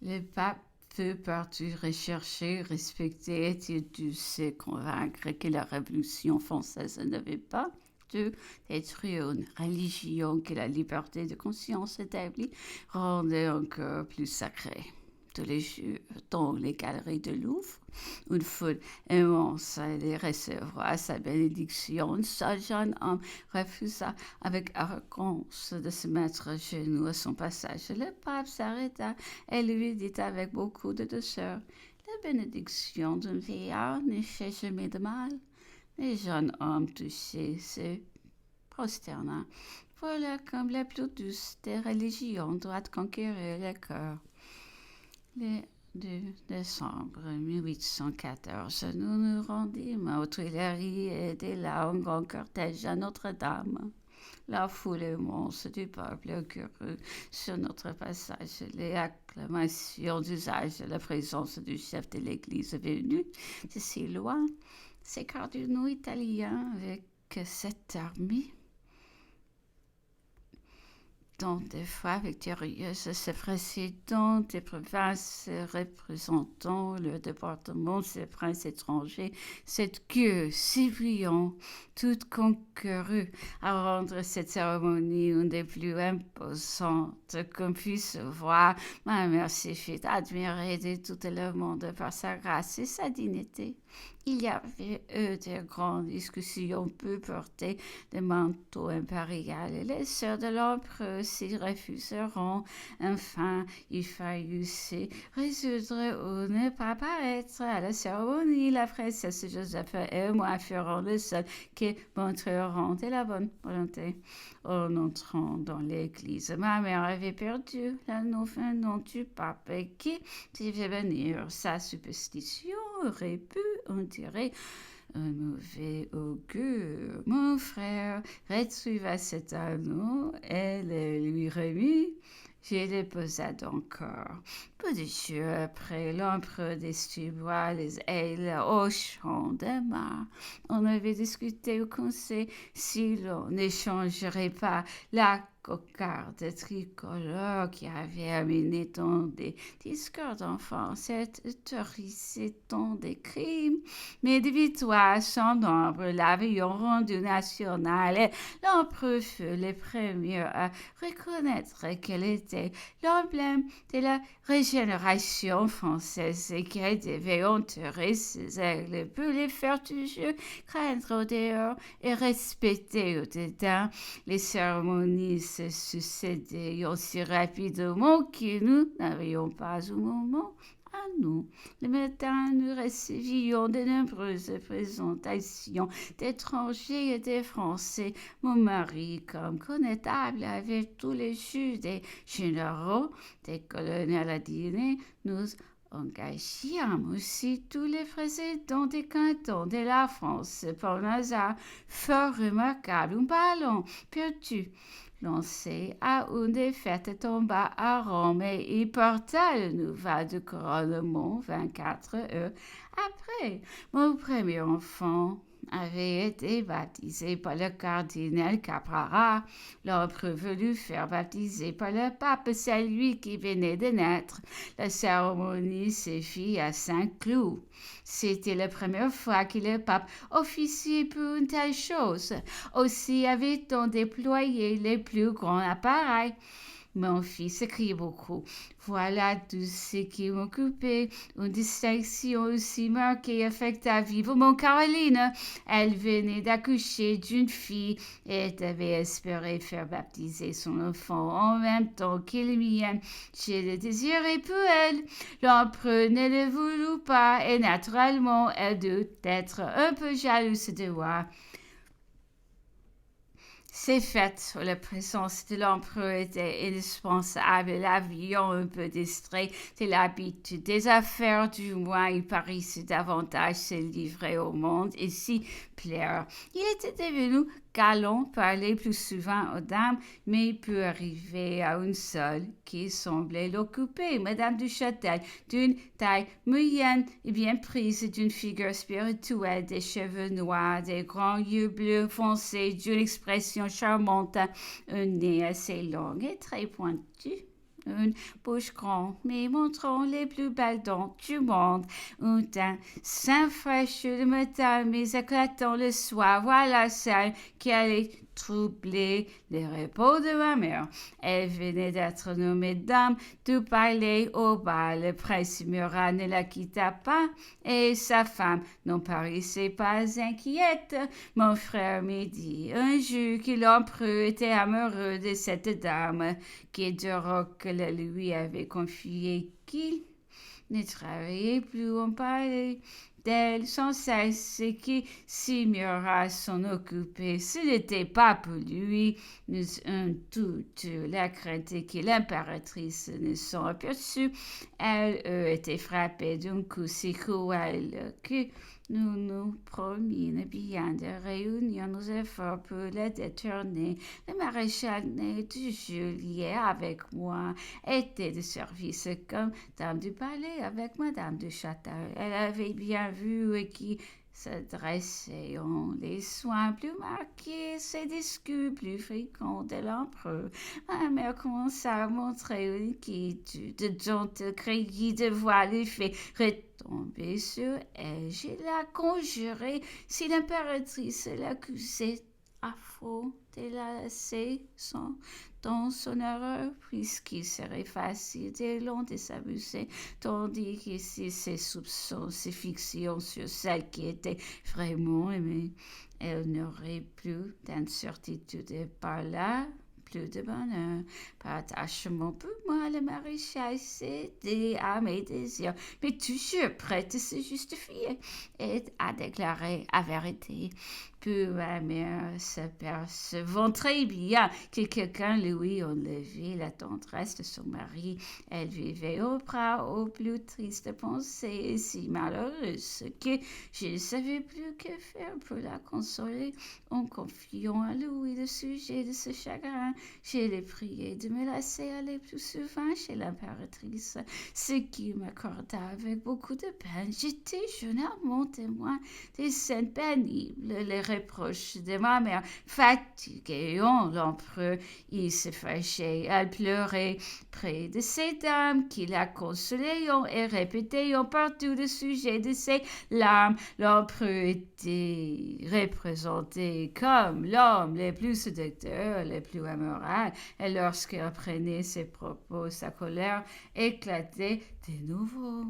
Le pape veut partout rechercher, respecter et de se convaincre que la Révolution française n'avait pas de détruire une religion que la liberté de conscience établie rendait encore plus sacrée. Tous les jours, dans les galeries de Louvre, une foule immense allait recevoir sa bénédiction. Ce jeune homme refusa avec arrogance de se mettre à genoux à son passage. Le pape s'arrêta et lui dit avec beaucoup de douceur: La bénédiction d'un vieillard ne fait jamais de mal. Le jeune homme touché se prosterna. Voilà comme la plus douce des religions doit conquérir le cœur. Le 2 décembre 1814, nous nous rendîmes aux Tuileries et de là en grand cortège à Notre-Dame. La foule immense du peuple accourut sur notre passage. Les acclamations d'usage de la présence du chef de l'Église venu de si loin. Ces cardinaux italiens avec cette armée dont des fois victorieuses se président des provinces représentant le département, ces princes étrangers, cette queue si brillante, toute concourue à rendre cette cérémonie une des plus imposantes qu'on puisse voir. Ma mère s'est fait admirer de tout le monde par sa grâce et sa dignité. Il y avait eu de grandes discussions peu portées de manteau impérial et les sœurs de l'empereur s'y refuseront. Enfin, il fallut se résoudre ou ne pas paraître à la cérémonie. La princesse Josepha et moi ferons le seul qui montreront de la bonne volonté. En entrant dans l'église, ma mère avait perdu la nouvelle nom du pape qui devait venir. Sa superstition aurait pu en tirer un mauvais augure. Mon frère retrieva cet anneau et le lui remit. Je le posa encore. Peu de jours après, l'empereur distribua les ailes au champ de Mars. On avait discuté au conseil si l'on n'échangerait pas la cocarde tricolore qui avait amené tant des discordes d'enfance et autorisé tant de crimes. Mais des victoires sans nombre l'avions rendu national et l'empereur fut le premier à reconnaître qu'elle était l'emblème de la régénération française et qu'elle devait enterrer ses aigles pour les faire toujours craindre au dehors et respecter au dedans. Les cérémonies se succédaient aussi rapidement que nous n'avions pas un moment à nous. Le matin, nous recevions de nombreuses présentations d'étrangers et de Français. Mon mari, comme connétable, avait tous les jus des généraux, des colonels à dîner. Nous engagions aussi tous les présidents des cantons de la France. Par hasard fort remarquable, un ballon perdu lancé à une des fêtes tomba à Rome et y porta le nouveau du couronnement 24 heures après. Mon premier enfant avait été baptisé par le cardinal Caprara. L'empereur voulut faire baptiser par le pape celui qui venait de naître. La cérémonie se fit à Saint-Cloud. C'était la première fois que le pape officiait pour une telle chose. Aussi avait-on déployé les plus grands appareils. Mon fils criait beaucoup. Voilà tout ce qui m'occupait. Une distinction aussi marquée affecta vivement Caroline. Elle venait d'accoucher d'une fille et devait espérer faire baptiser son enfant en même temps que le mien. Je le désirais pour elle. L'empereur ne le voulut pas et naturellement elle dut être un peu jalouse de moi. Ces fêtes où la présence de l'empereur était indispensable, l'avion un peu distrait de l'habitude des affaires, du moins il paraissait davantage se livrer au monde et s'y plaire. Il était devenu galant, parlait plus souvent aux dames, mais il peut arriver à une seule qui semblait l'occuper, Madame du Châtel, d'une taille moyenne et bien prise, d'une figure spirituelle, des cheveux noirs, des grands yeux bleus foncés, d'une expression charmante, un nez assez long et très pointu. une bouche grande, mais montrant les plus belles dents du monde. Un teint saint fraîche le matin, mais éclatant le soir. Voilà celle qui allait troubler les repos de ma mère. Elle venait d'être nommée dame du palais au bal. Le prince Murat ne la quitta pas et sa femme n'en paraissait pas inquiète. Mon frère me dit un jour que l'empereur était amoureux de cette dame, que Duroc lui avait confié qu'il ne travaillait plus en palais d'elle sans cesse et que si Murat s'en occupait, ce n'était pas pour lui. Nous avons toute la crainte que l'impératrice ne s'en aperçut. Elle était frappée d'un coup si cruel que nous nous promîmes bien de réunir nos efforts pour la détourner. Le maréchal né du Juliet avec moi était de service comme dame du palais avec madame du château. Elle avait bien vu qui s'adressait en les soins plus marqués, ses discours plus fréquents de l'empereur. Ma mère commença à montrer une inquiétude dont elle craignit de voir l'effet retomber sur elle. Je la conjurai si l'impératrice l'accusait à faux de la laisser dans son erreur, puisqu'il serait facile dès long de s'amuser, tandis que si ses soupçons se fixaient sur celle qui était vraiment aimée, elle n'aurait plus d'incertitude et par là plus de bonheur. Par attachement pour moi, le maréchal cédait à mes désirs, mais toujours prête à se justifier et à déclarer la vérité. Puis ma mère s'apercevant très bien que quelqu'un lui enlevait la tendresse de son mari, elle vivait au bras aux plus tristes pensées, si malheureuse que je ne savais plus que faire pour la consoler. En confiant à Louis le sujet de ce chagrin, je l'ai prié de me laisser aller plus souvent chez l'impératrice, ce qui m'accorda avec beaucoup de peine. J'étais journellement témoin des scènes pénibles, les reproches de ma mère, fatiguée en l'empereur. Il se fâchait, elle pleurait près de ces dames qui la consolaient et répétaient partout le sujet de ses larmes. L'empereur était représenté comme l'homme le plus séducteur, le plus amoral, et lorsqu'il apprenait ses propos, sa colère éclatait de nouveau.